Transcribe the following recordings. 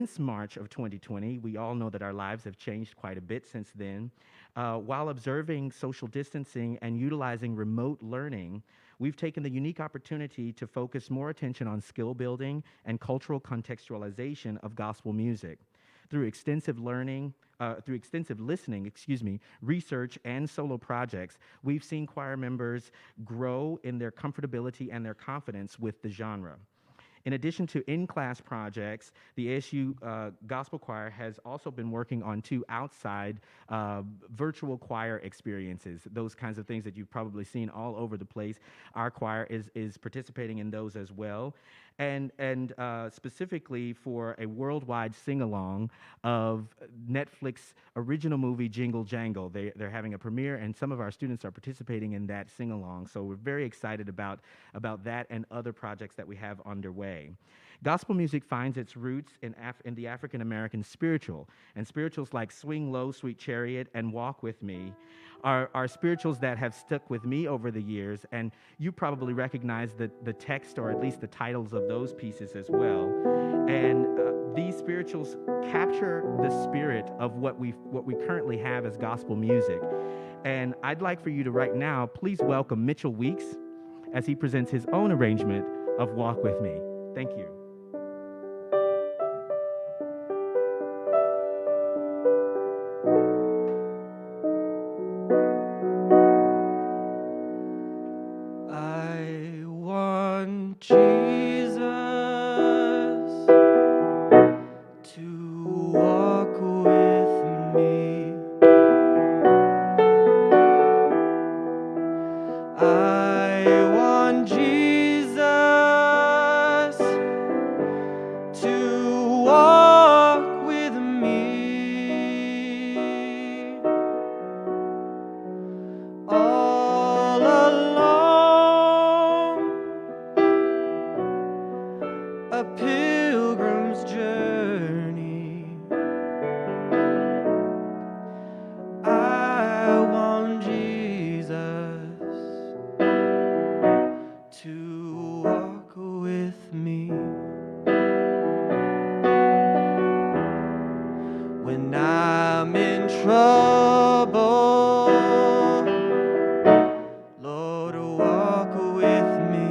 Since March of 2020, we all know that our lives have changed quite a bit since then. While observing social distancing and utilizing remote learning, we've taken the unique opportunity to focus more attention on skill building and cultural contextualization of gospel music. Through extensive listening, research and solo projects, we've seen choir members grow in their comfortability and their confidence with the genre. In addition to in-class projects, the ASU Gospel Choir has also been working on two outside virtual choir experiences, those kinds of things that you've probably seen all over the place. Our choir is participating in those as well. And specifically for a worldwide sing-along of Netflix original movie Jingle Jangle. They're having a premiere, and some of our students are participating in that sing-along. So we're very excited about that and other projects that we have underway. Gospel music finds its roots in the African American spiritual, and spirituals like Swing Low, Sweet Chariot, and Walk With Me are spirituals that have stuck with me over the years, and you probably recognize the text or at least the titles of those pieces as well. And these spirituals capture the spirit of what we currently have as gospel music. And I'd like for you to right now, please welcome Mitchell Weeks as he presents his own arrangement of Walk With Me. Thank you. I want Jesus to walk with me. I want Jesus to walk with me all along a pilgrim's journey. I want Jesus to walk with me. When I'm in trouble, Lord, walk with me.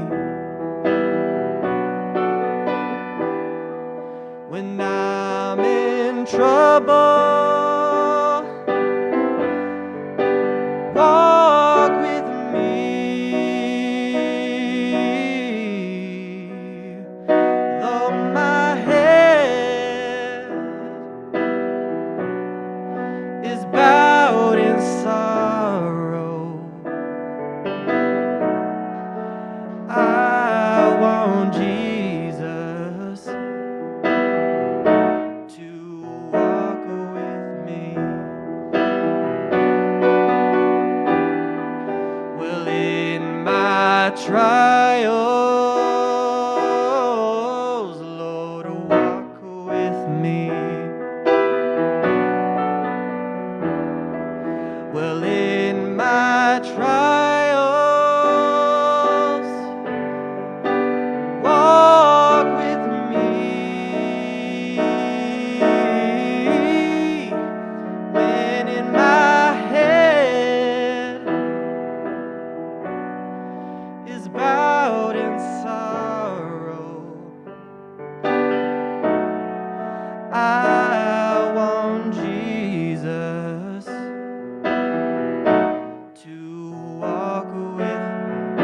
When I'm in trouble, walk with me. Though my head is bowed in sorrow, I want Jesus to walk with me. Well, in my trials, Lord, walk with me. Well, in my trials, walk with me. When in my head is bowed in sorrow, I want Jesus to walk with me.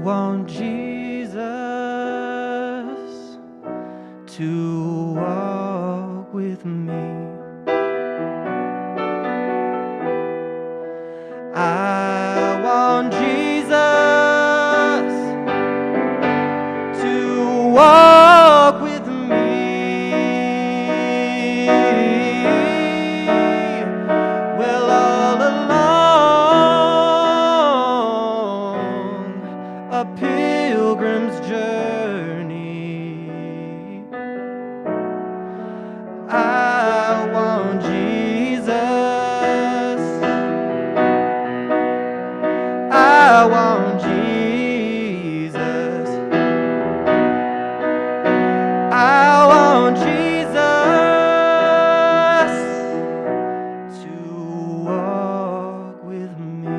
want Jesus to walk with me. I want Jesus to walk with me. Well, all along a pilgrim's journey, I want Jesus. I want Jesus. I want Jesus to walk with me.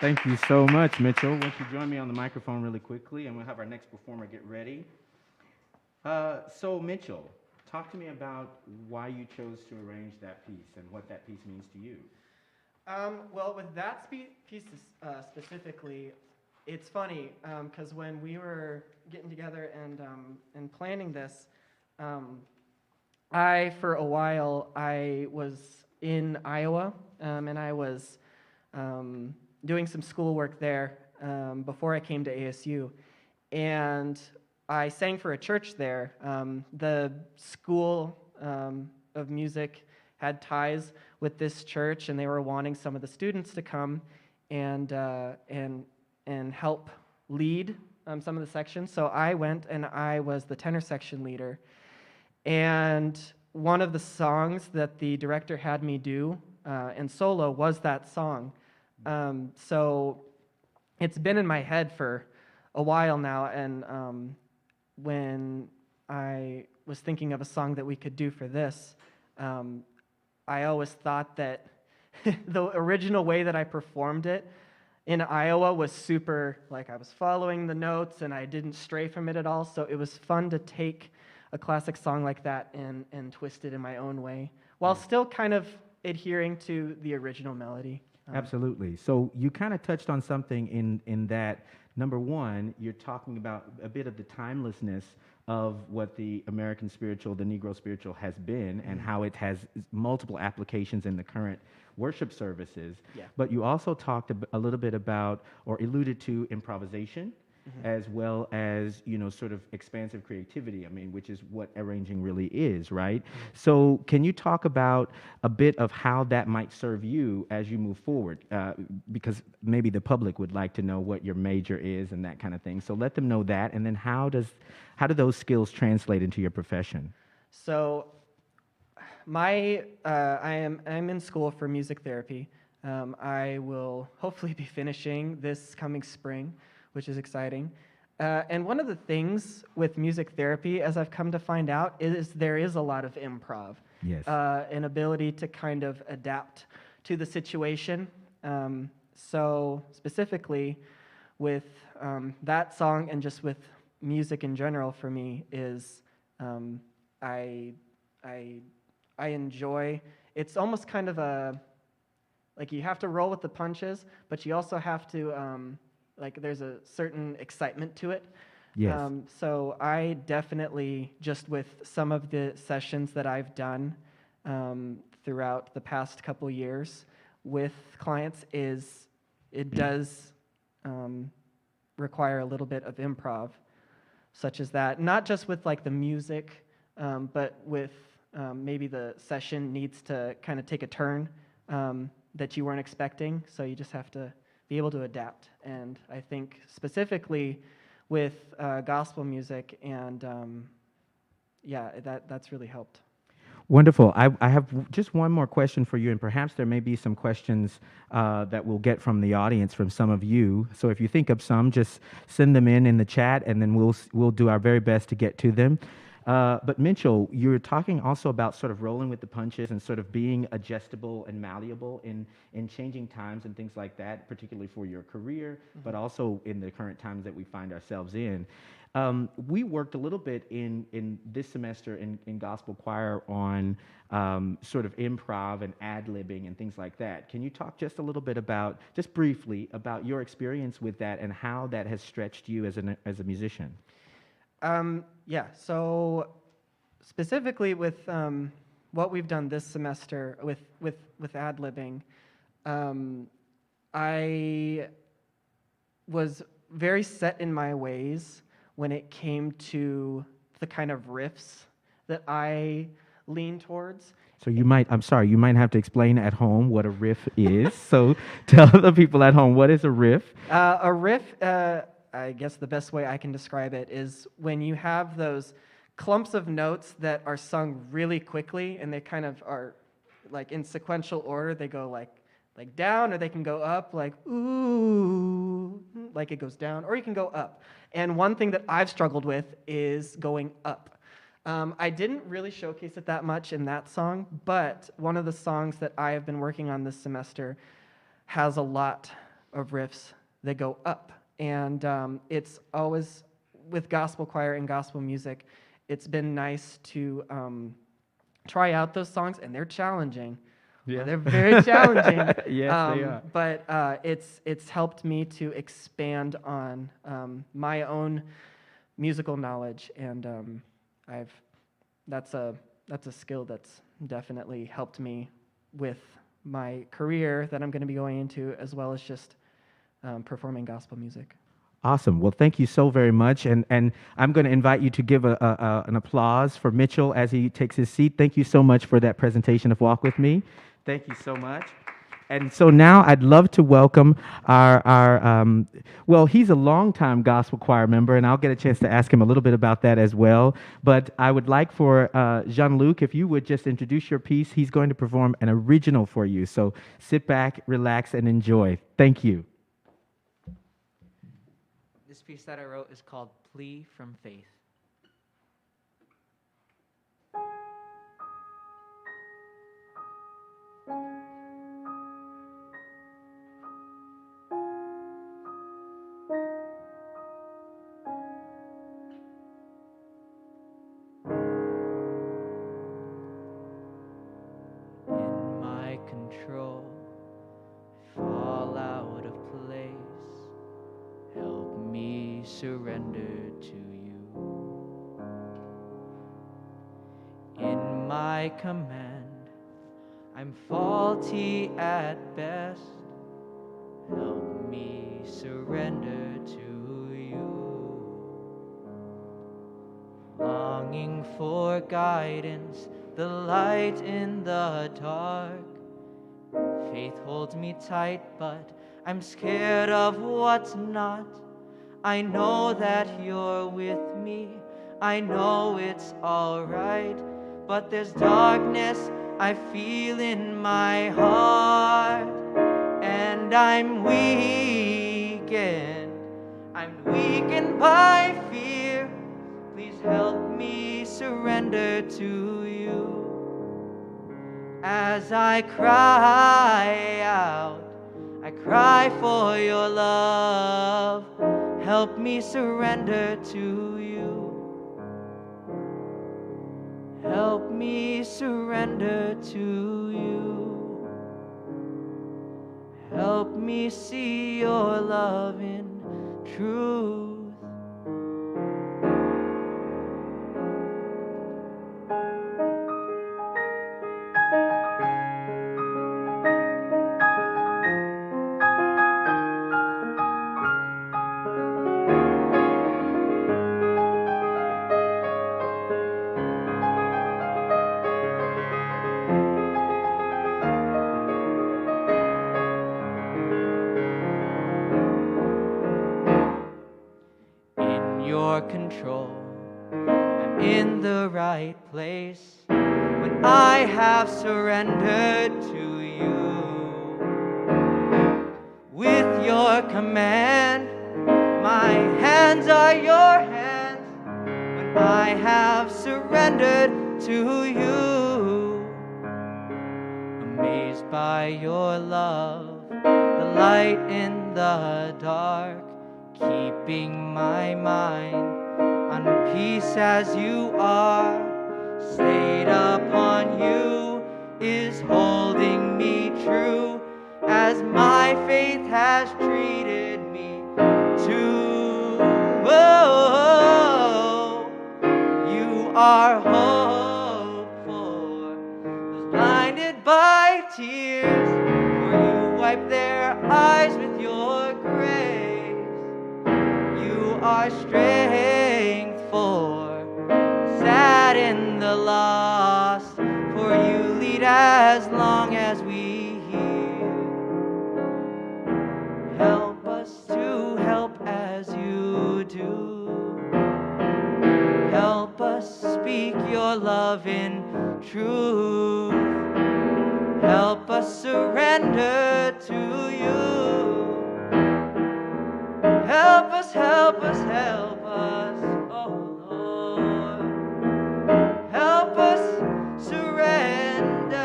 Thank you so much, Mitchell. Won't you join me on the microphone really quickly, and we'll have our next performer get ready. So, Mitchell, talk to me about why you chose to arrange that piece and what that piece means to you. Well, with that piece specifically, it's funny because when we were getting together and planning this, for a while, I was in Iowa, and I was doing some schoolwork there before I came to ASU, and I sang for a church there. The school of music had ties with this church, and they were wanting some of the students to come and help lead some of the sections. So I went, and I was the tenor section leader. And one of the songs that the director had me do in solo was that song. So it's been in my head for a while now, and when I was thinking of a song that we could do for this, I always thought that the original way that I performed it in Iowa was super, like I was following the notes and I didn't stray from it at all, so it was fun to take a classic song like that and twist it in my own way, while still kind of adhering to the original melody. Absolutely. So you kind of touched on something in that, number one, you're talking about a bit of the timelessness of what the American spiritual, the Negro spiritual has been, and how it has multiple applications in the current worship services. Yeah. But you also talked a little bit about, or alluded to, improvisation, as well as, sort of expansive creativity, which is what arranging really is, right? So can you talk about a bit of how that might serve you as you move forward? Because maybe the public would like to know what your major is and that kind of thing. So let them know that, and then how do those skills translate into your profession? So I'm in school for music therapy. I will hopefully be finishing this coming spring, which is exciting. And one of the things with music therapy, as I've come to find out, is there is a lot of improv. Yes. An ability to kind of adapt to the situation. So specifically with that song, and just with music in general for me, is I enjoy, it's almost kind of like you have to roll with the punches, but you also have to, there's a certain excitement to it. Yes. So I definitely, just with some of the sessions that I've done throughout the past couple years with clients, it does require a little bit of improv, such as that. Not just with the music, but with maybe the session needs to kind of take a turn that you weren't expecting, so you just have to be able to adapt. And I think specifically with gospel music, and that's really helped. Wonderful. I have just one more question for you, and perhaps there may be some questions that we'll get from the audience, from some of you. So if you think of some, just send them in the chat, and then we'll do our very best to get to them. But Mitchell, you're talking also about sort of rolling with the punches and sort of being adjustable and malleable in changing times and things like that, particularly for your career, but also in the current times that we find ourselves in. We worked a little bit in this semester in gospel choir on sort of improv and ad-libbing and things like that. Can you talk just a little bit about, just briefly, about your experience with that and how that has stretched you as a musician? Yeah, so specifically with what we've done this semester with ad-libbing, I was very set in my ways when it came to the kind of riffs that I lean towards. So you might have to explain at home what a riff is. So tell the people at home, what is a riff? A riff, I guess the best way I can describe it is when you have those clumps of notes that are sung really quickly and they kind of are like in sequential order. They go like down, or they can go up like ooh, like it goes down, or you can go up. And one thing that I've struggled with is going up. I didn't really showcase it that much in that song, but one of the songs that I have been working on this semester has a lot of riffs that go up. And it's always, with gospel choir and gospel music, it's been nice to try out those songs, and they're challenging. Yeah. They're very challenging. Yes, they are. But it's helped me to expand on my own musical knowledge, and that's a skill that's definitely helped me with my career that I'm going to be going into, as well as just performing gospel music. Awesome. Well, thank you so very much. And I'm going to invite you to give an applause for Mitchell as he takes his seat. Thank you so much for that presentation of Walk With Me. Thank you so much. And so now I'd love to welcome well, he's a longtime gospel choir member, and I'll get a chance to ask him a little bit about that as well. But I would like for Jean-Luc, if you would just introduce your piece. He's going to perform an original for you. So sit back, relax, and enjoy. Thank you. This piece that I wrote is called Plea from Faith. In my control, I fall out of place. Help me surrender to you. In my command, I'm faulty at best. Help me surrender to you. Longing for guidance, the light in the dark. Faith holds me tight, but I'm scared of what's not. I know that you're with me. I know it's all right. But there's darkness I feel in my heart. And I'm weakened. I'm weakened by fear. Please help me surrender to you. As I cry out, I cry for your love. Help me surrender to you. Help me surrender to you. Help me see your love in truth. Control. I'm in the right place when I have surrendered to you. With your command, my hands are your hands. When I I have surrendered to you. Amazed by your love, the light in the dark, keeping my mind on peace as you are. Stayed upon you is holding me true, as my faith has treated me too. Oh, you are hope for those blinded by tears, for you wipe their eyes with your grace. You are strength for the sad and the lost, for you lead as long as we hear. Help us to help as you do. Help us speak your love in truth. Help us surrender to you. Help us, help us, help us, oh Lord. Help us surrender.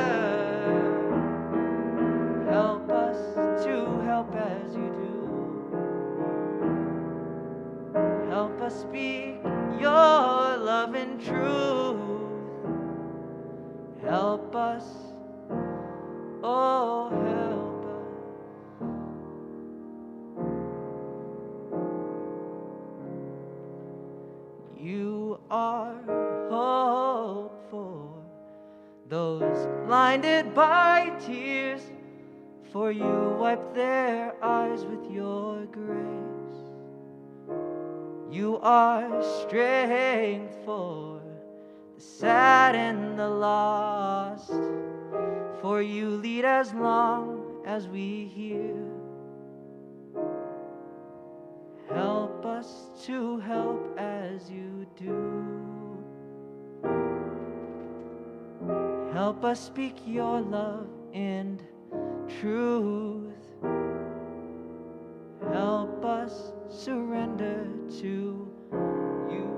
Help us to help as you do. Help us speak your love in truth. Help us, oh help us. You are hope for those blinded by tears, for you wipe their eyes with your grace. You are strength for the sad and the lost, for you lead as long as we hear. Help us to help as you do. Help us speak your love in truth. Help us surrender to you.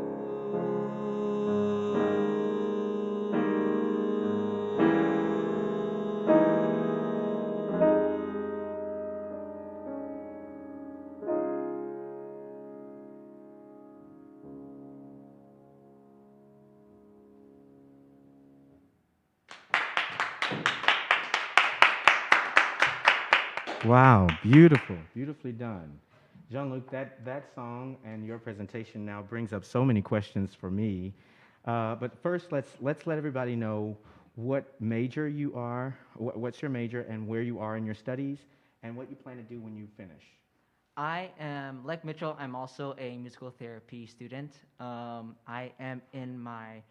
Wow, beautiful, beautifully done. Jean-Luc, that song and your presentation now brings up so many questions for me. But first, let's let everybody know what major you are, what's your major, and where you are in your studies, and what you plan to do when you finish. I am, like Mitchell, I'm also a musical therapy student. I am in my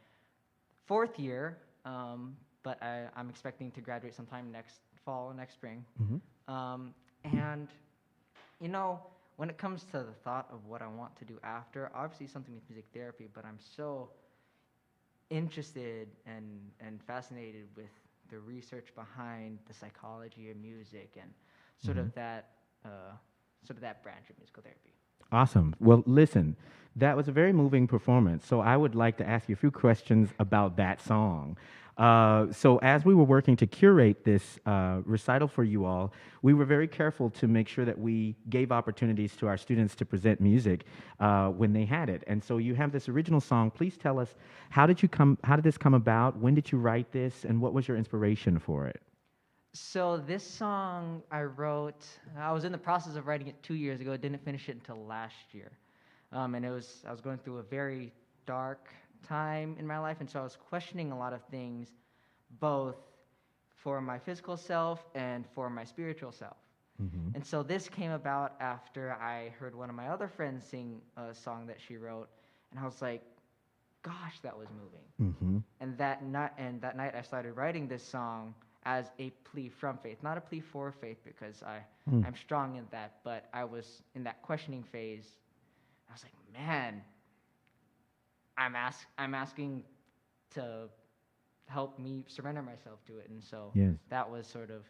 4th year, but I'm expecting to graduate sometime next fall, next spring. Mm-hmm. And, you know, when it comes to the thought of what I want to do after, obviously something with music therapy, but I'm so interested and fascinated with the research behind the psychology of music and sort of that branch of musical therapy. Awesome. Well, listen, that was a very moving performance. So I would like to ask you a few questions about that song. So as we were working to curate this recital for you all, we were very careful to make sure that we gave opportunities to our students to present music when they had it. And so you have this original song. Please tell us, how did this come about? When did you write this? And what was your inspiration for it? So this song I was in the process of writing it 2 years ago. Didn't finish it until last year. And I was going through a very dark time in my life, and so I was questioning a lot of things, both for my physical self and for my spiritual self. Mm-hmm. And so this came about after I heard one of my other friends sing a song that she wrote, and I was like, gosh, that was moving. Mm-hmm. And that night I started writing this song as a plea from faith, not a plea for faith, because I'm strong in that, but I was in that questioning phase. I was like, man, I'm asking to help me surrender myself to it, and so Yes. that was sort of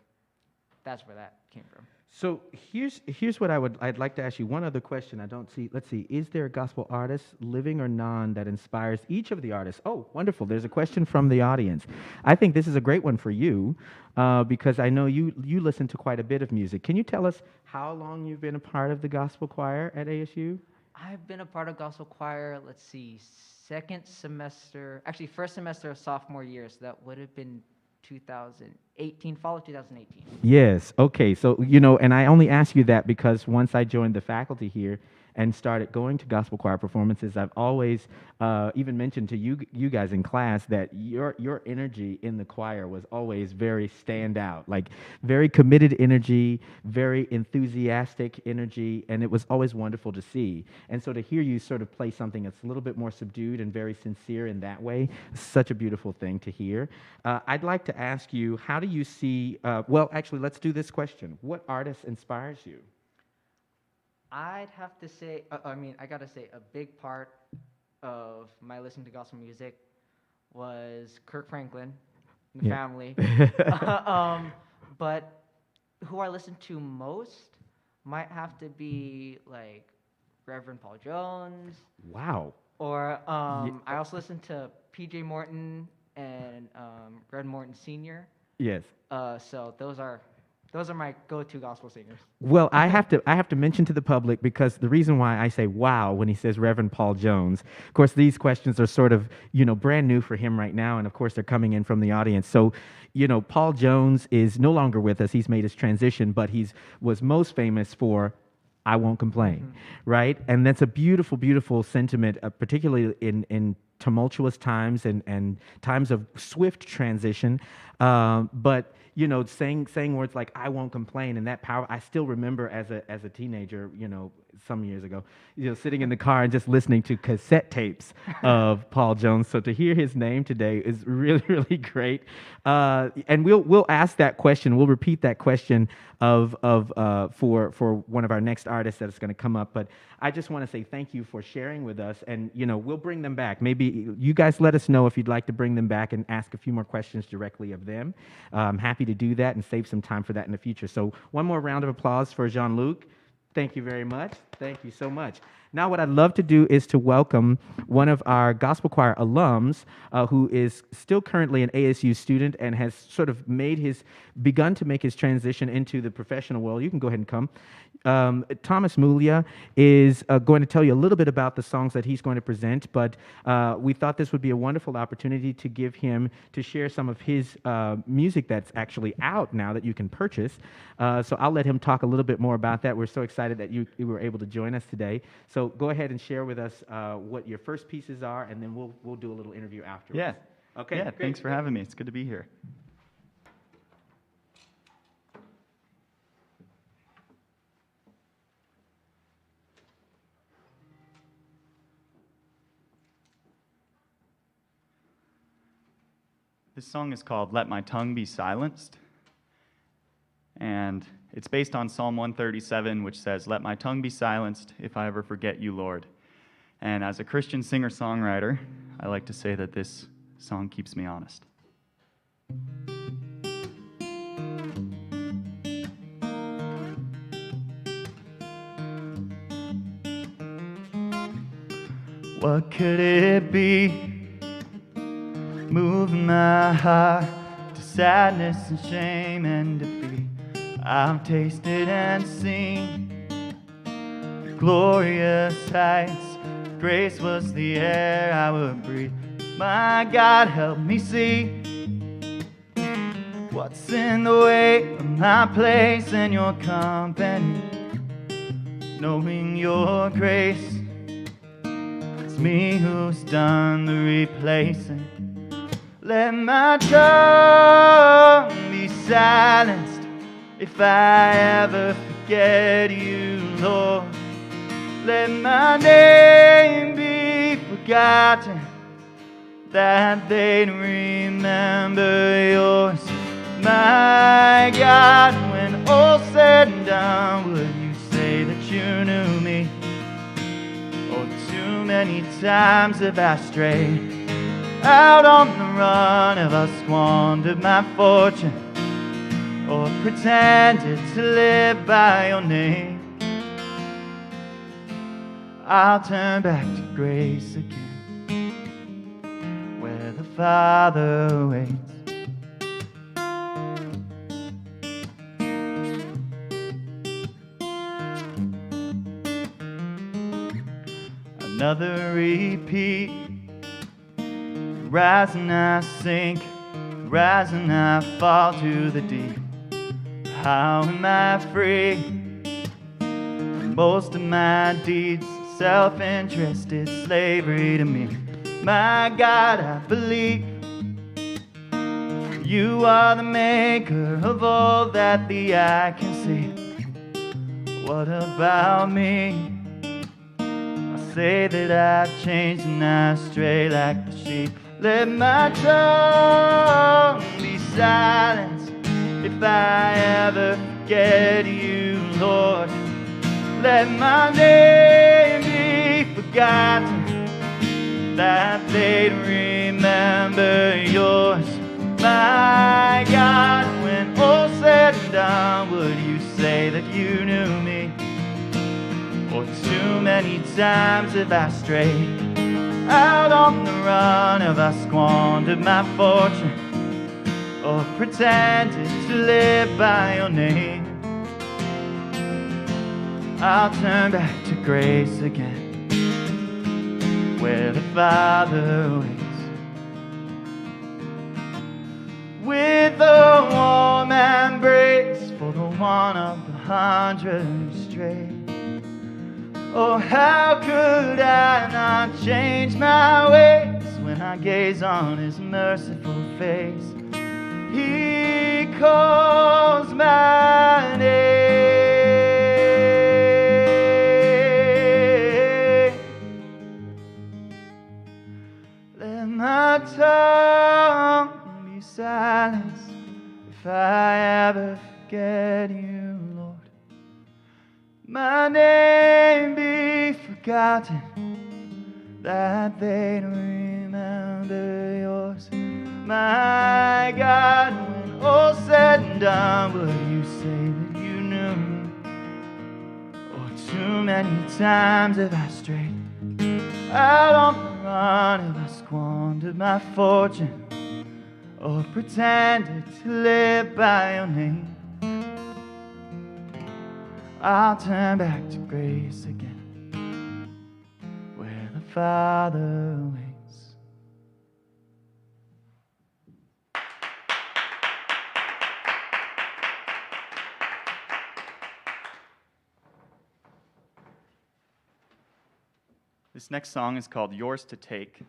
that's where that came from. So here's what I'd like to ask you. One other question I don't see. Let's see. Is there a gospel artist, living or non, that inspires each of the artists? Oh, wonderful. There's a question from the audience. I think this is a great one for you because I know you listen to quite a bit of music. Can you tell us how long you've been a part of the gospel choir at ASU? I've been a part of gospel choir, let's see, first semester of sophomore year, so that would have been 2018, fall of 2018. Yes. Okay. So, and I only ask you that because once I joined the faculty here and started going to gospel choir performances, I've always even mentioned to you guys in class that your energy in the choir was always very standout, like very committed energy, very enthusiastic energy, and it was always wonderful to see. And so to hear you sort of play something that's a little bit more subdued and very sincere in that way, such a beautiful thing to hear. I'd like to ask you, how do you see, well, actually, let's do this question. What artist inspires you? I'd have to say, I gotta say, a big part of my listening to gospel music was Kirk Franklin, the family. But who I listen to most might have to be like Reverend Paul Jones. Wow. Or I also listen to P.J. Morton and Red Morton Sr. Yes. So those are my go-to gospel singers. Well, I have to mention to the public, because the reason why I say wow when he says Reverend Paul Jones, of course, these questions are sort of, brand new for him right now, and of course, they're coming in from the audience. So, Paul Jones is no longer with us. He's made his transition, but was most famous for I Won't Complain, right? And that's a beautiful, beautiful sentiment, particularly in tumultuous times and times of swift transition. But saying words like "I won't complain" and that power, I still remember as a teenager, some years ago, sitting in the car and just listening to cassette tapes of Paul Jones. So to hear his name today is really, really great. And we'll ask that question. We'll repeat that question for one of our next artists that is going to come up. But I just want to say thank you for sharing with us, and we'll bring them back. Maybe you guys let us know if you'd like to bring them back and ask a few more questions directly of them. I'm happy to do that and save some time for that in the future. So one more round of applause for Jean-Luc. Thank you very much. Thank you so much. Now what I'd love to do is to welcome one of our gospel choir alums who is still currently an ASU student and has sort of begun to make his transition into the professional world. You can go ahead and come. Thomas Muglia is going to tell you a little bit about the songs that he's going to present, but we thought this would be a wonderful opportunity to give him to share some of his music that's actually out now that you can purchase. So I'll let him talk a little bit more about that. We're so excited that you were able to join us today. So go ahead and share with us what your first pieces are, and then we'll do a little interview afterwards. Yeah. Okay. Yeah, great. thanks for having me. It's good to be here. This song is called Let My Tongue Be Silenced, and it's based on Psalm 137, which says, "Let my tongue be silenced if I ever forget you, Lord." And as a Christian singer-songwriter, I like to say that this song keeps me honest. What could it be moving my heart to sadness and shame and defeat? I've tasted and seen the glorious heights. Grace was the air I would breathe. My God, help me see what's in the way of my place in your company. Knowing your grace, it's me who's done the replacing. Let my tongue be silenced if I ever forget you, Lord. Let my name be forgotten, that they'd remember yours. My God, when all's said and done, would you say that you knew me? Oh, too many times have I strayed out on the run, have I squandered my fortune? or pretended to live by your name. I'll turn back to grace again, where the Father waits. Another repeat. Rise and I sink, rise and I fall to the deep. How am I free? Most of my deeds, self-interested slavery to me. My God, I believe you are the maker of all that the eye can see. What about me? I say that I've changed and I stray like the sheep. Let my tongue be silenced if I ever forget you, Lord. Let my name be forgotten, that they'd remember yours. My God, when all said and done, would you say that you knew me? Or too many times have I strayed out on the run? Have I squandered my fortune, or pretended to live by your name? I'll turn back to grace again, where the Father waits. With a warm embrace for the one of the 100 who strayed. Oh, how could I not change my ways when I gaze on his merciful face? He calls my name. Let my tongue be silenced if I ever forget you, Lord. My name be forgotten, that they'd remember yours. My God, when all said and done, will you say that you knew me? Or too many times have I strayed out on the run? Have I squandered my fortune, or pretended to live by your name? I'll turn back to grace again, where the Father waits. This next song is called Yours to Take.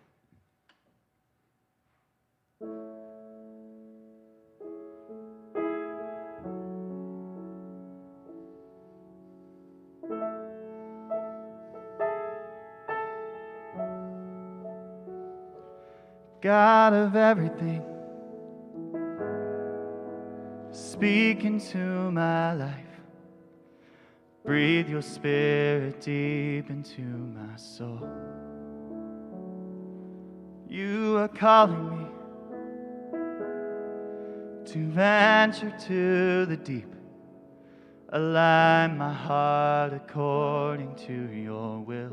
God of everything, speak into my life. Breathe your spirit deep into my soul. You are calling me to venture to the deep. Align my heart according to your will.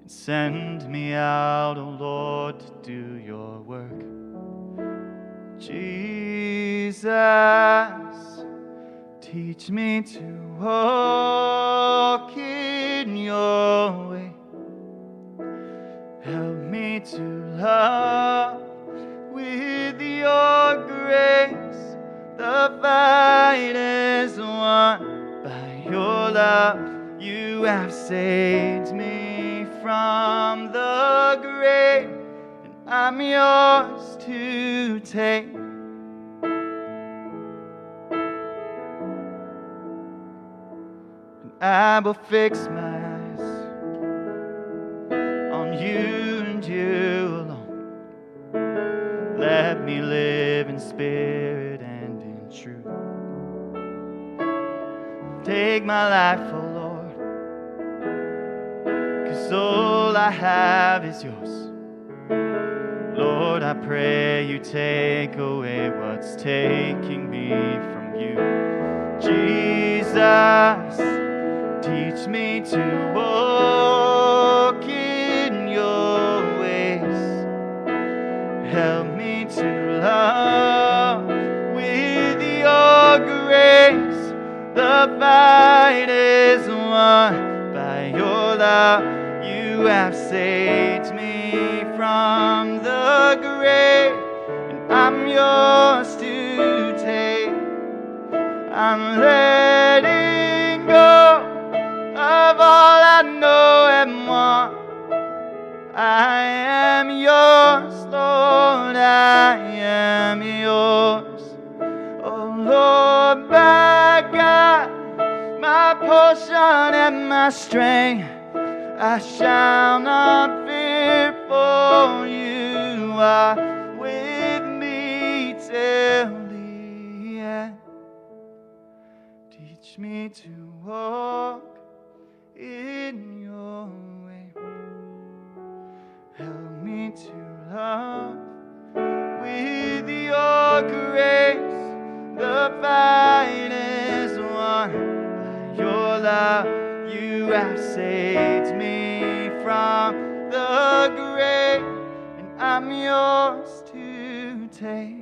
And send me out, O Lord, to do your work. Jesus, teach me to walk in your way. Help me to love with your grace. The fight is won by your love. You have saved me from the grave, and I'm yours to take. And I will fix my eyes on you and you alone. Let me live in spirit and in truth. Take my life, oh Lord, 'cause all I have is yours. Lord, I pray you take away what's taking me from you. Jesus, teach me to walk in your ways. Help me to love with your grace. The fight is won by your love. You have saved me from the grave, and I'm yours to take. I'm letting go of all I know and want. I am yours, Lord, I am yours. Oh Lord, my God, my portion and my strength, I shall not fear, for you are with me till the end. Teach me to walk in your way. Help me to love with your grace. The fight is won by your love. You have saved me from the grave, and I'm yours to take.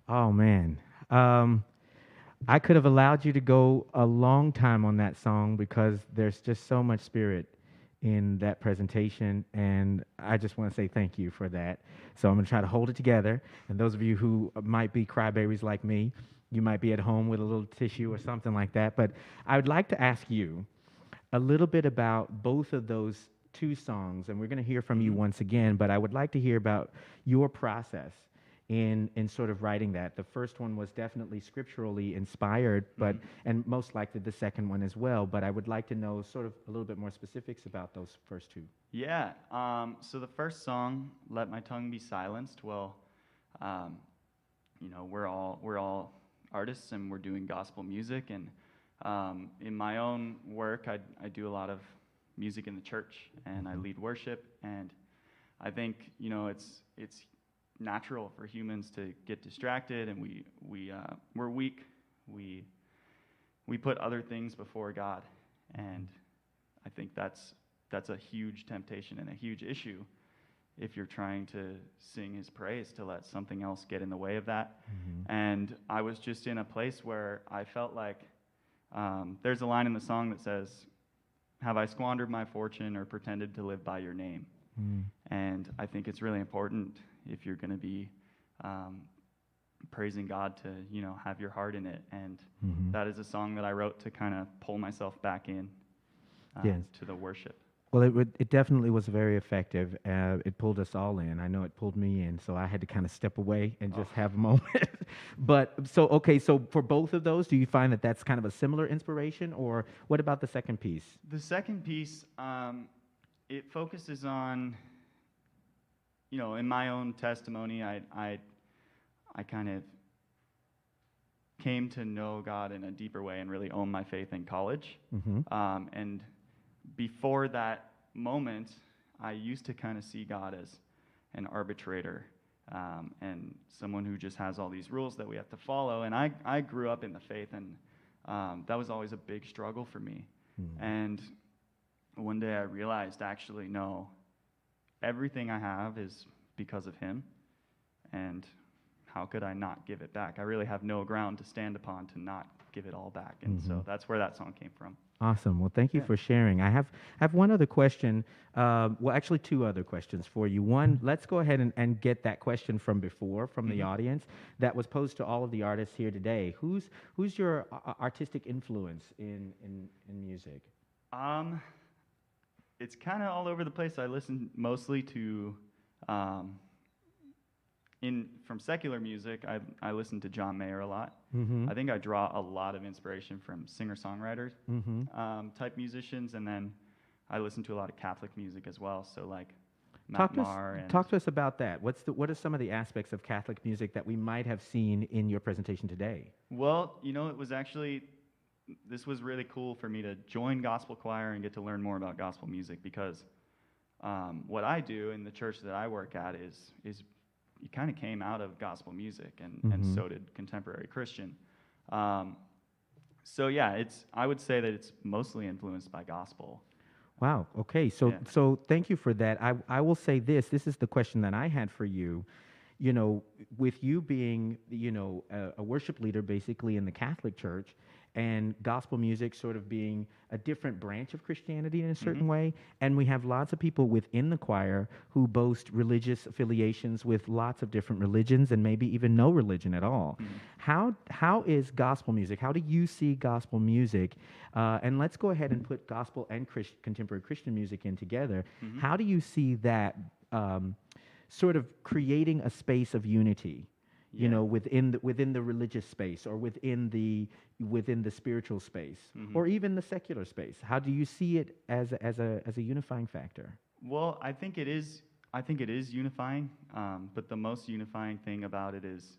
Oh man. I could have allowed you to go a long time on that song because there's just so much spirit in that presentation, and I just want to say thank you for that. So I'm going to try to hold it together, and those of you who might be crybabies like me, you might be at home with a little tissue or something like that, but I would like to ask you a little bit about both of those two songs, and we're going to hear from you once again, but I would like to hear about your process in sort of writing that. The first one was definitely scripturally inspired, but and most likely the second one as well, but I would like to know sort of a little bit more specifics about those first two. Yeah. So the first song, "Let My Tongue Be Silenced." Well, you know, we're all artists and we're doing gospel music, and in my own work, I do a lot of music in the church, and I lead worship, and I think, you know, it's natural for humans to get distracted, and we're weak. We put other things before God, and I think that's a huge temptation and a huge issue if you're trying to sing His praise, to let something else get in the way of that. And I was just in a place where I felt like there's a line in the song that says, "Have I squandered my fortune or pretended to live by your name?" And I think it's really important, if you're going to be praising God, to, you know, have your heart in it. And that is a song that I wrote to kind of pull myself back in to the worship. Well, it definitely was very effective. It pulled us all in. I know it pulled me in, so I had to kind of step away and just have a moment. But so for both of those, do you find that that's kind of a similar inspiration, or what about the second piece? The second piece, it focuses on, you know, in my own testimony, I kind of came to know God in a deeper way and really own my faith in college. And before that moment, I used to kind of see God as an arbitrator and someone who just has all these rules that we have to follow. And I grew up in the faith, and that was always a big struggle for me. And one day I realized, actually, no, everything I have is because of Him, and how could I not give it back? I really have no ground to stand upon to not give it all back. And so that's where that song came from. Awesome. Well, thank you for sharing. I have one other question. Well, actually, two other questions for you. One, let's go ahead and get that question from before, from the audience, that was posed to all of the artists here today. Who's your artistic influence in music? It's kind of all over the place. I listen mostly to from secular music, I listen to John Mayer a lot. Mm-hmm. I think I draw a lot of inspiration from singer-songwriters Mm-hmm. type musicians, and then I listen to a lot of Catholic music as well. So like Talk Matt to Maher and talk to us about that. What are some of the aspects of Catholic music that we might have seen in your presentation today? well, it was actually this was really cool for me to join gospel choir and get to learn more about gospel music because what I do in the church that I work at is you kind of came out of gospel music, and so did contemporary Christian. So yeah, I would say that it's mostly influenced by gospel. Wow. Okay. So Yeah. so thank you for that. I will say this. This is the question that I had for you. With you being, a worship leader basically in the Catholic Church, and gospel music sort of being a different branch of Christianity in a certain way, and we have lots of people within the choir who boast religious affiliations with lots of different religions and maybe even no religion at all. How is gospel music? How do you see gospel music? And let's go ahead and put gospel and contemporary Christian music in together. How do you see that sort of creating a space of unity? Within the religious space, or within the spiritual space, or even the secular space. How do you see it as a unifying factor? Well, I think it is unifying, but the most unifying thing about it is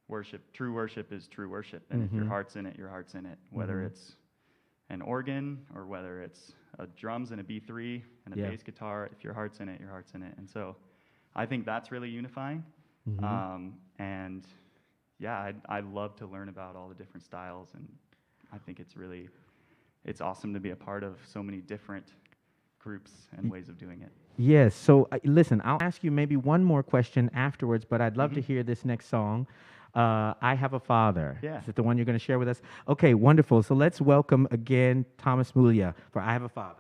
worship. True worship is true worship, and if your heart's in it, your heart's in it. Whether it's an organ or whether it's drums and a B3 and a bass guitar, if your heart's in it, your heart's in it. And so, I think that's really unifying. And yeah, I love to learn about all the different styles, and I think it's awesome to be a part of so many different groups and ways of doing it. Yes. So listen, I'll ask you maybe one more question afterwards, but I'd love to hear this next song. I Have a Father. Yeah. Is it the one you're going to share with us? Okay, wonderful. So let's welcome again Thomas Muglia for I Have a Father.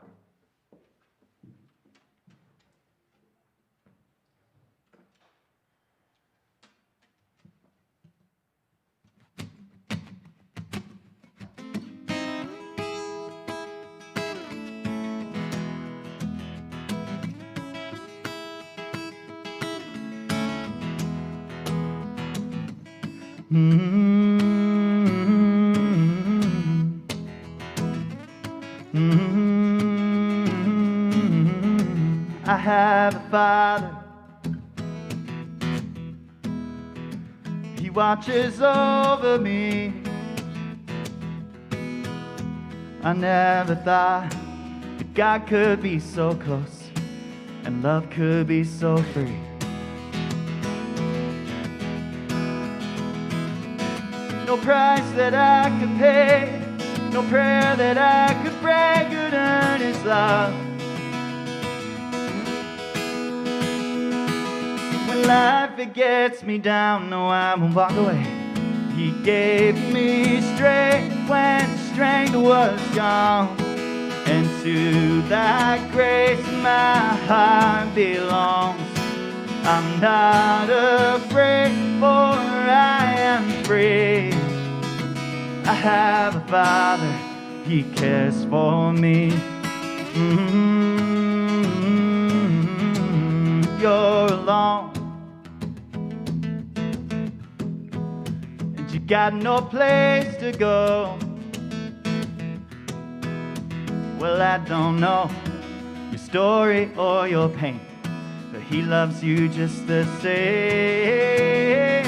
I have a Father. He watches over me. I never thought that God could be so close and love could be so free. No price that I could pay, no prayer that I could pray could earn His love. When life it gets me down, no, I won't walk away. He gave me strength when strength was gone, and to that grace my heart belongs. I'm not afraid, for I am free. I have a Father, He cares for me. You're alone, and you got no place to go. Well, I don't know your story or your pain, but He loves you just the same.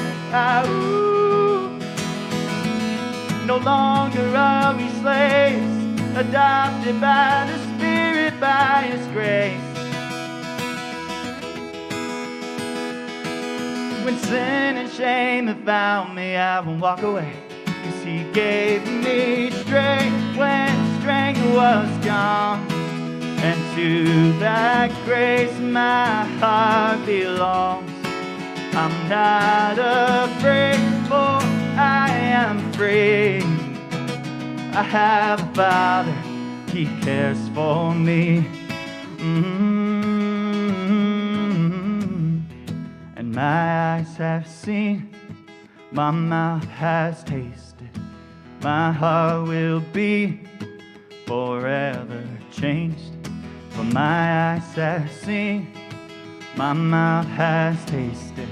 No longer are we slaves, adopted by the Spirit, by His grace. When sin and shame have found me, I won't walk away, 'cause He gave me strength when strength was gone, and to that grace my heart belongs. I'm not afraid, for I am free. I have a Father, He cares for me. And my eyes have seen, my mouth has tasted, my heart will be forever changed. For my eyes have seen, my mouth has tasted,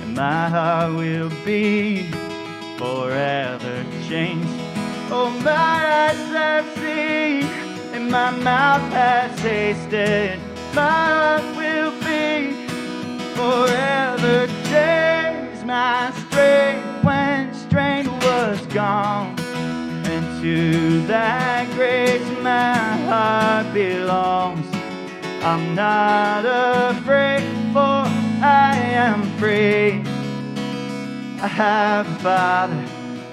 and my heart will be forever changed. Oh, my eyes have seen, and my mouth has tasted, my heart will be forever changed. My strength when strength was gone, and to that grace my heart belongs. I'm not afraid, for I am free. I have a Father,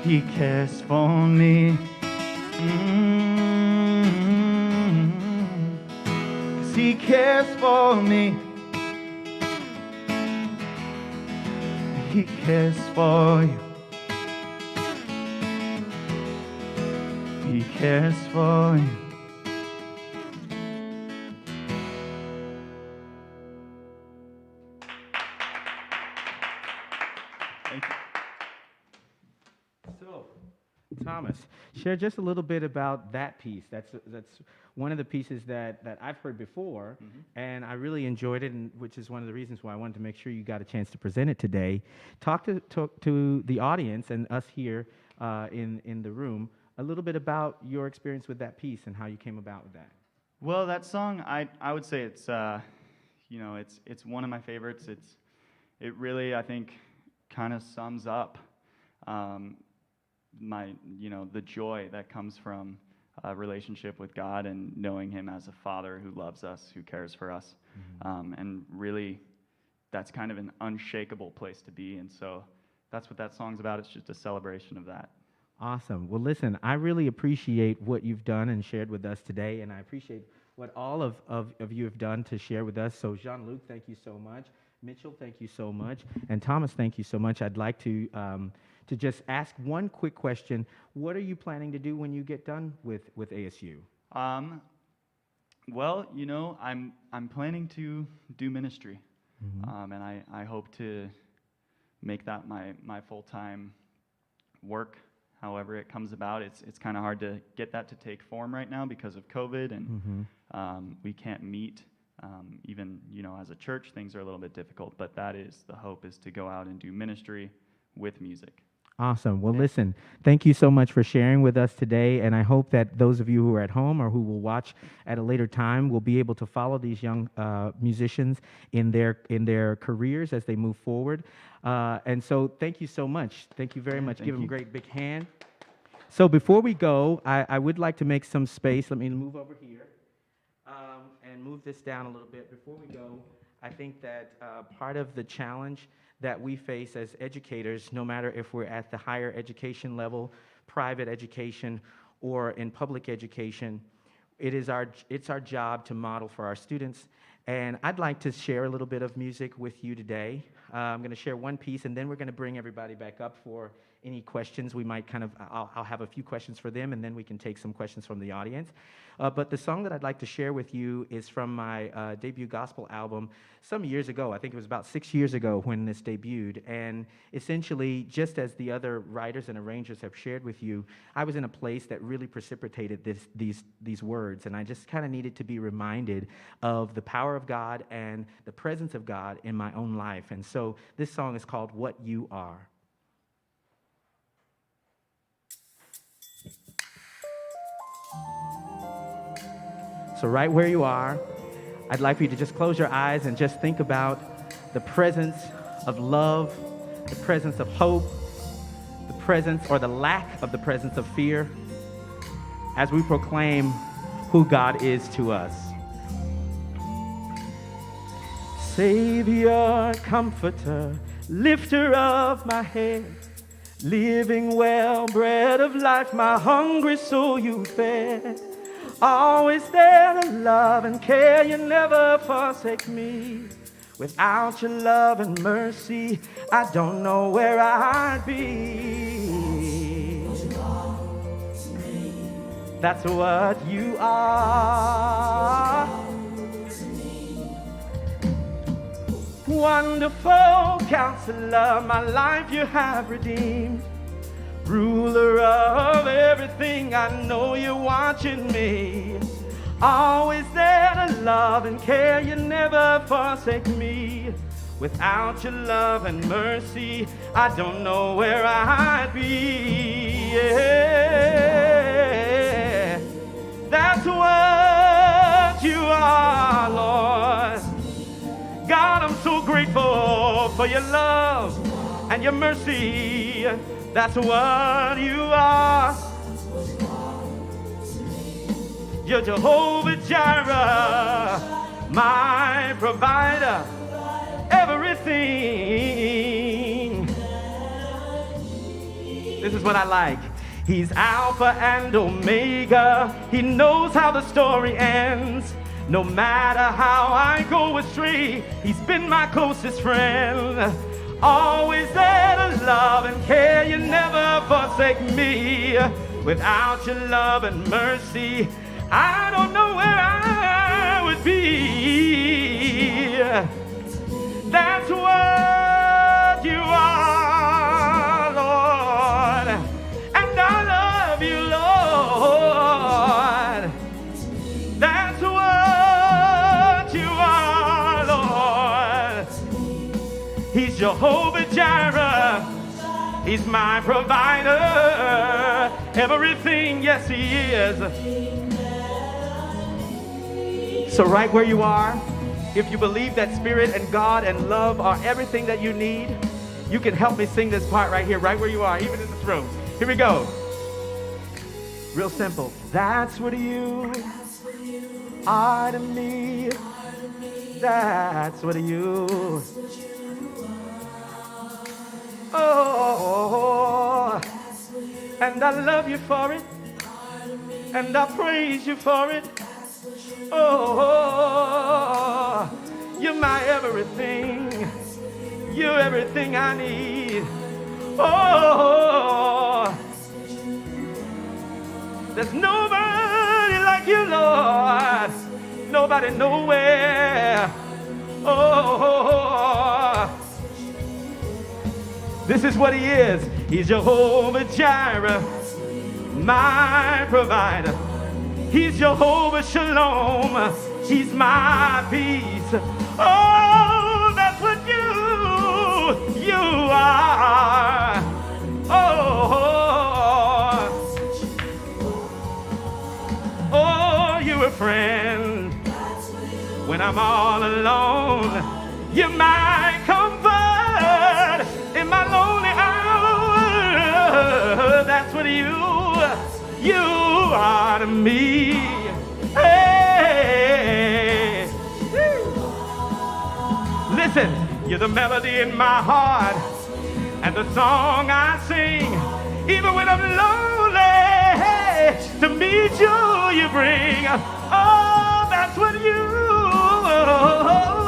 He cares for me. 'Cause He cares for me. He cares for you. He cares for you. Thank you. So, Thomas, share just a little bit about that piece. That's one of the pieces that I've heard before, and I really enjoyed it, and which is one of the reasons why I wanted to make sure you got a chance to present it today. Talk to the audience and us here in the room a little bit about your experience with that piece and how you came about with that. Well, that song, I would say it's it's one of my favorites. It really, I think, kind of sums up the joy that comes from a relationship with God and knowing Him as a Father who loves us, who cares for us, and really, that's kind of an unshakable place to be. And so that's what that song's about. It's just a celebration of that. Awesome. Well, listen, I really appreciate what you've done and shared with us today, and I appreciate what all of you have done to share with us. So, Jean-Luc, thank you so much. Mitchell, thank you so much. And Thomas, thank you so much. I'd like to just ask one quick question. What are you planning to do when you get done with ASU? Well, I'm planning to do ministry, and I hope to make that my full-time work. However it comes about, it's kind of hard to get that to take form right now because of COVID, and we can't meet. Even as a church, things are a little bit difficult. But that is the hope: is to go out and do ministry with music. Awesome. Well, listen, thank you so much for sharing with us today, and I hope that those of you who are at home or who will watch at a later time will be able to follow these young musicians in their careers as they move forward. And so thank you so much. Thank you very much. Give them a great big hand. So before we go, I would like to make some space. Let me move over here and move this down a little bit. Before we go, I think that part of the challenge that we face as educators, no matter if we're at the higher education level, private education, or in public education, it's our job to model for our students. And I'd like to share a little bit of music with you today. I'm going to share one piece, and then we're going to bring everybody back up for any questions. We might I'll have a few questions for them, and then we can take some questions from the audience. But the song that I'd like to share with you is from my debut gospel album some years ago. I think it was about 6 years ago when this debuted. And essentially, just as the other writers and arrangers have shared with you, I was in a place that really precipitated these words. And I just kind of needed to be reminded of the power of God and the presence of God in my own life. And so this song is called What You Are. So right where you are, I'd like for you to just close your eyes and just think about the presence of love, the presence of hope, the presence or the lack of the presence of fear as we proclaim who God is to us. Savior, comforter, lifter of my head, living well, bread of life, my hungry soul you fed. Always there to love and care, you never forsake me. Without your love and mercy, I don't know where I'd be. That's what you are. Wonderful Counselor, my life you have redeemed. Ruler of everything, I know you're watching me. Always there to love and care, you never forsake me. Without your love and mercy, I don't know where I'd be. Yeah. That's what you are, Lord. God, I'm so grateful for your love and your mercy. That's what you are. You're Jehovah Jireh, my provider, everything. This is what I like. He's Alpha and Omega. He knows how the story ends. No matter how I go astray, he's been my closest friend. Always there to love and care. You never forsake me. Without your love and mercy, I don't know where I would be. That's what you are, Lord. And I love you, Lord. That's what you are, Lord. He's Jehovah Jireh. He's my provider. Everything, yes, he is. So right where you are, if you believe that Spirit and God and love are everything that you need, you can help me sing this part right here, right where you are, even in this room. Here we go. Real simple. That's what you are to me. That's what you. Oh, and I love you for it, and I praise you for it. Oh, you're my everything. You're everything I need. Oh, there's nobody like you, Lord. Nobody nowhere. Oh, this is what he is. He's Jehovah Jireh, my provider. He's Jehovah Shalom. He's my peace. Oh, that's what you are. Oh, you're a friend when I'm all alone. You're my comfort in my lonely hour. That's what you are to me. Hey. Listen, you're the melody in my heart and the song I sing. Even when I'm lonely, to meet you bring. Oh, that's what you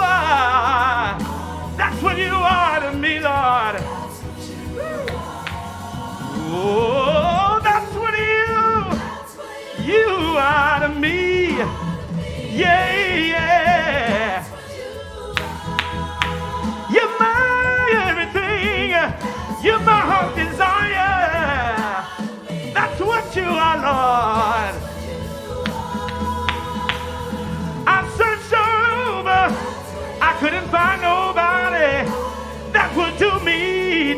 are. That's what you are to me, Lord. Oh, that's what you are to me. Yeah, yeah. You're my everything. You're my heart desire. That's what you are, Lord. I searched all over. I couldn't find nobody that would do me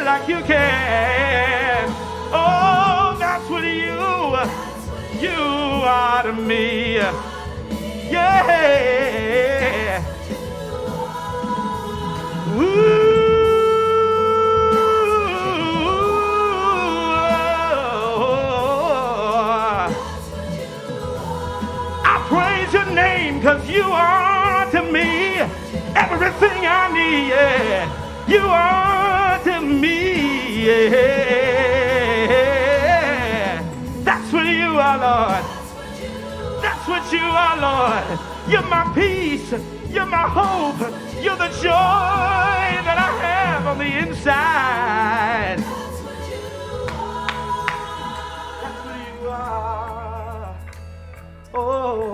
like you can. Oh, that's what you are to me. Yeah. Ooh. I praise your name 'cause you are to me everything I need. Yeah. You are to me. Yeah. That's what you are, Lord. That's what you are, Lord. You're my peace. You're my hope. You're the joy that I have on the inside. That's what you are. Oh.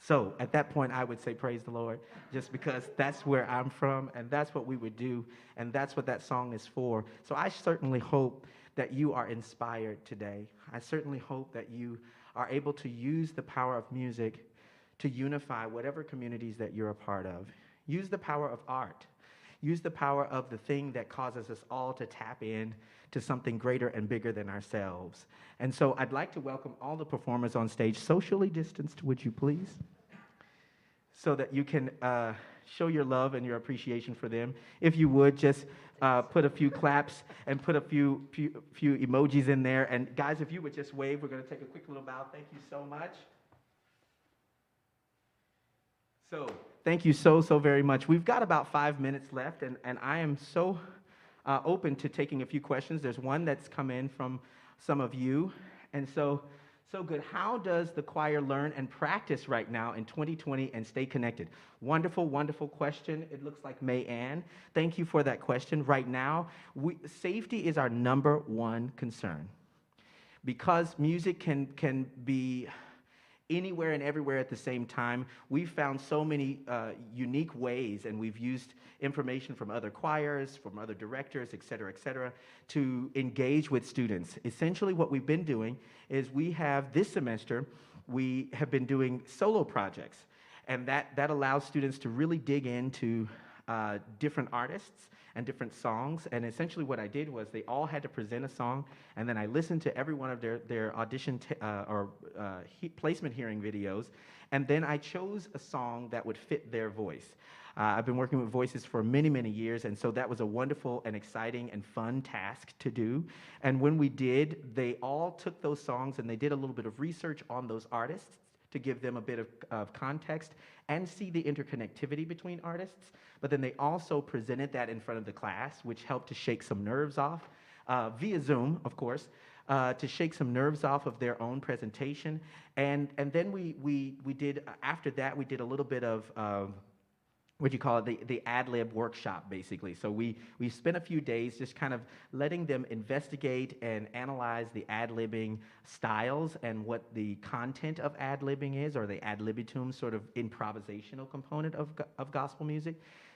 So at that point, I would say praise the Lord, just because that's where I'm from, and that's what we would do, and that's what that song is for. So I certainly hope that you are inspired today. I certainly hope that you are able to use the power of music to unify whatever communities that you're a part of. Use the power of art. Use the power of the thing that causes us all to tap in to something greater and bigger than ourselves. And so I'd like to welcome all the performers on stage, socially distanced, would you please? So that you can show your love and your appreciation for them. If you would, just put a few claps and put a few emojis in there. And guys, if you would just wave, we're going to take a quick little bow. Thank you so much. So thank you so very much. We've got about 5 minutes left, and I am so open to taking a few questions. There's one that's come in from some of you, and so good. How does the choir learn and practice right now in 2020 and stay connected? Wonderful, wonderful question. It looks like May Ann. Thank you for that question. Right now, safety is our number one concern. Because music can be anywhere and everywhere at the same time, we've found so many unique ways, and we've used information from other choirs, from other directors, et cetera, to engage with students. Essentially, what we've been doing is this semester, we have been doing solo projects, and that allows students to really dig into different artists and different songs. And essentially what I did was they all had to present a song, and then I listened to every one of their audition placement hearing videos, and then I chose a song that would fit their voice. I've been working with voices for many years, and so that was a wonderful and exciting and fun task to do. And when we did, they all took those songs and they did a little bit of research on those artists to give them a bit of context and see the interconnectivity between artists. But then they also presented that in front of the class, which helped to shake some nerves off, via Zoom, of course, to shake some nerves off of their own presentation. And then we did, after that, we did a little bit of, the ad-lib workshop, basically. So we spent a few days just kind of letting them investigate and analyze the ad-libbing styles and what the content of ad-libbing is, or the ad-libitum sort of improvisational component of gospel music,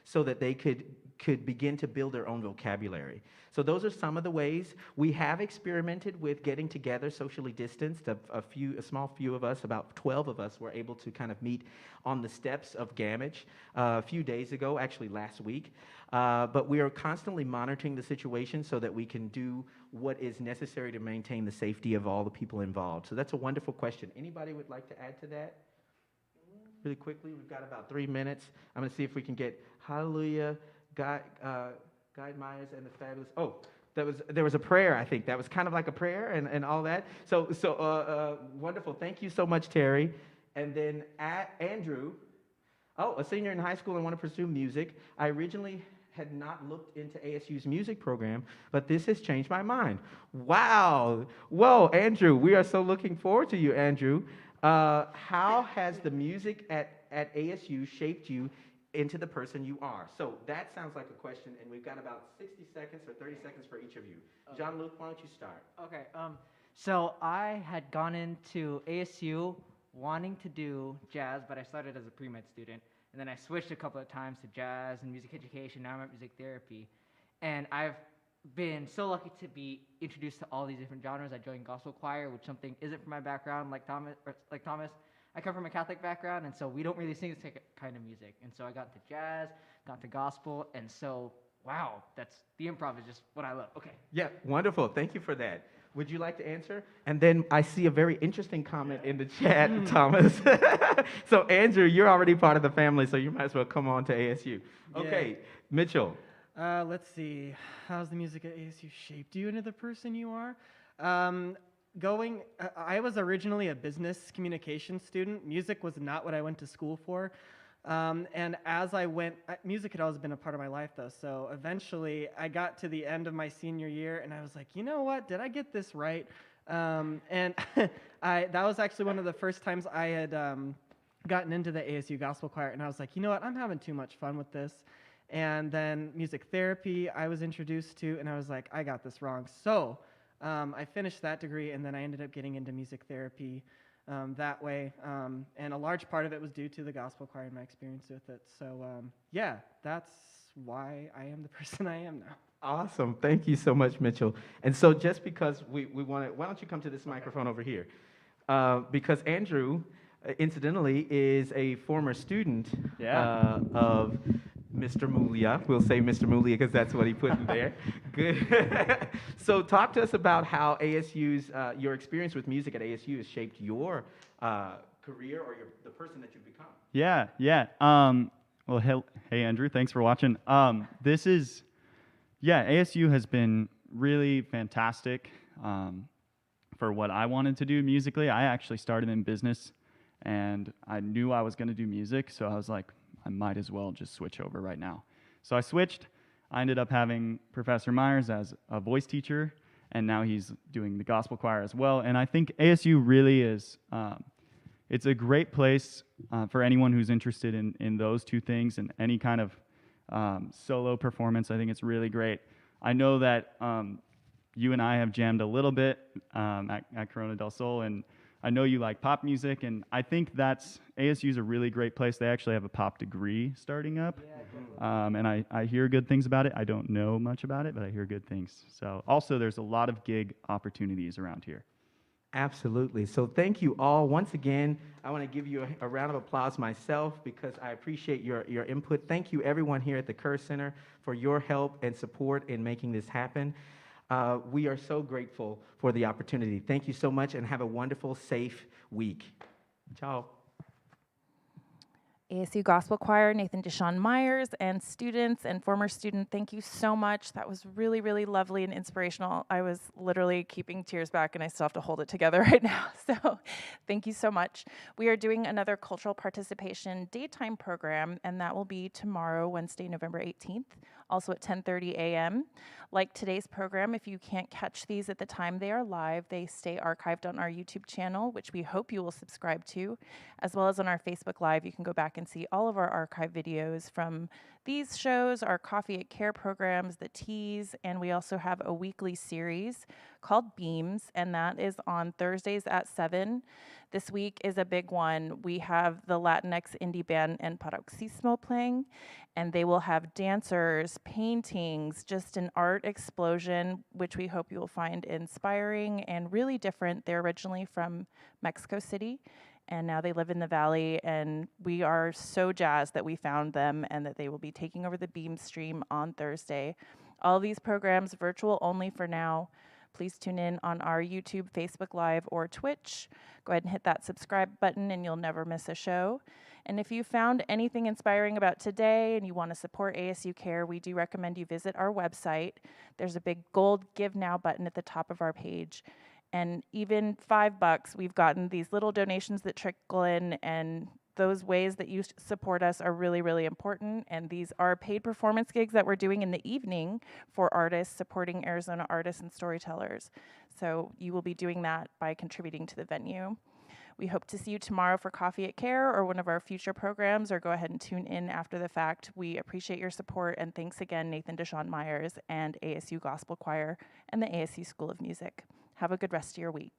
so that they could begin to build their own vocabulary. So those are some of the ways. We have experimented with getting together socially distanced. A small few of us, about 12 of us, were able to kind of meet on the steps of Gamage a few days ago, actually last week. But we are constantly monitoring the situation so that we can do what is necessary to maintain the safety of all the people involved. So that's a wonderful question. Anybody would like to add to that? Really quickly, we've got about 3 minutes. I'm going to see if we can get Hallelujah, Guy Myers, and the Fabulous. Oh, there was a prayer, I think. That was kind of like a prayer and all that. So wonderful. Thank you so much, Terry. And then Andrew, a senior in high school and want to pursue music. I originally had not looked into ASU's music program, but this has changed my mind. Wow. Whoa, Andrew, we are so looking forward to you, Andrew. How has the music at ASU shaped you into the person you are? So that sounds like a question, and we've got about 60 seconds or 30 seconds for each of you. Okay. Jean-Luc, why don't you start? Okay, so I had gone into ASU wanting to do jazz, but I started as a pre-med student, and then I switched a couple of times to jazz and music education. Now I'm at music therapy, and I've been so lucky to be introduced to all these different genres. I joined gospel choir, which something isn't from my background, like Thomas. I come from a Catholic background, and so we don't really sing this kind of music. And so I got into jazz, got into gospel, and so, wow, the improv is just what I love. Okay. Yeah, wonderful. Thank you for that. Would you like to answer? And then I see a very interesting comment in the chat, Thomas. So, Andrew, you're already part of the family, so you might as well come on to ASU. Okay, yeah. Mitchell. Let's see. How's the music at ASU shaped you into the person you are? I was originally a business communication student. Music was not what I went to school for. And as I went, music had always been a part of my life, though. So eventually, I got to the end of my senior year, and I was like, you know what? Did I get this right? And that was actually one of the first times I had gotten into the ASU Gospel Choir, and I was like, you know what? I'm having too much fun with this. And then music therapy I was introduced to, and I was like, I got this wrong. So I finished that degree, and then I ended up getting into music therapy that way. And a large part of it was due to the gospel choir and my experience with it. So yeah, that's why I am the person I am now. Awesome. Thank you so much, Mitchell. And so just because we want to, why don't you come to this microphone over here? Because Andrew, incidentally, is a former student Yeah. of Mr. Muglia. We'll say Mr. Muglia because that's what he put in there. Good. So talk to us about how ASU's, your experience with music at ASU has shaped your career or the person that you've become. Yeah, yeah. Well, hey, Andrew, thanks for watching. ASU has been really fantastic for what I wanted to do musically. I actually started in business, and I knew I was going to do music, so I was like, I might as well just switch over right now. So I switched. I ended up having Professor Myers as a voice teacher, and now he's doing the gospel choir as well. And I think ASU really is, it's a great place for anyone who's interested in those two things and any kind of solo performance. I think it's really great. I know that you and I have jammed a little bit at Corona del Sol, and I know you like pop music, and I think ASU's a really great place. They actually have a pop degree starting up, and I hear good things about it. I don't know much about it, but I hear good things. So also, there's a lot of gig opportunities around here. Absolutely. So thank you all. Once again, I want to give you a round of applause myself because I appreciate your input. Thank you, everyone here at the Kerr Center, for your help and support in making this happen. We are so grateful for the opportunity. Thank you so much, and have a wonderful, safe week. Ciao. ASU Gospel Choir, Nathan Deshawn Myers, and students and former student, thank you so much. That was really, really lovely and inspirational. I was literally keeping tears back, and I still have to hold it together right now. So thank you so much. We are doing another cultural participation daytime program, and that will be tomorrow, Wednesday, November 18th, also at 10:30 a.m. Like today's program, if you can't catch these at the time they are live, they stay archived on our YouTube channel, which we hope you will subscribe to, as well as on our Facebook Live. You can go back and see all of our archive videos from these shows, our Coffee at Care programs, the Teas, and we also have a weekly series called Beams, and that is on Thursdays at 7. This week is a big one. We have the Latinx indie band En Paroxysmo playing, and they will have dancers, paintings, just an art explosion, which we hope you will find inspiring and really different. They're originally from Mexico City, and now they live in the Valley, and we are so jazzed that we found them and that they will be taking over the Beam stream on Thursday. All these programs virtual only for now. Please tune in on our YouTube, Facebook Live, or Twitch. Go ahead and hit that subscribe button and you'll never miss a show. And if you found anything inspiring about today and you want to support ASU Care, we do recommend you visit our website. There's a big gold Give Now button at the top of our page. And even $5, we've gotten these little donations that trickle in, and those ways that you support us are really, really important. And these are paid performance gigs that we're doing in the evening for artists, supporting Arizona artists and storytellers. So you will be doing that by contributing to the venue. We hope to see you tomorrow for Coffee at Care or one of our future programs, or go ahead and tune in after the fact. We appreciate your support, and thanks again, Nathan Deshawn Myers and ASU Gospel Choir and the ASU School of Music. Have a good rest of your week.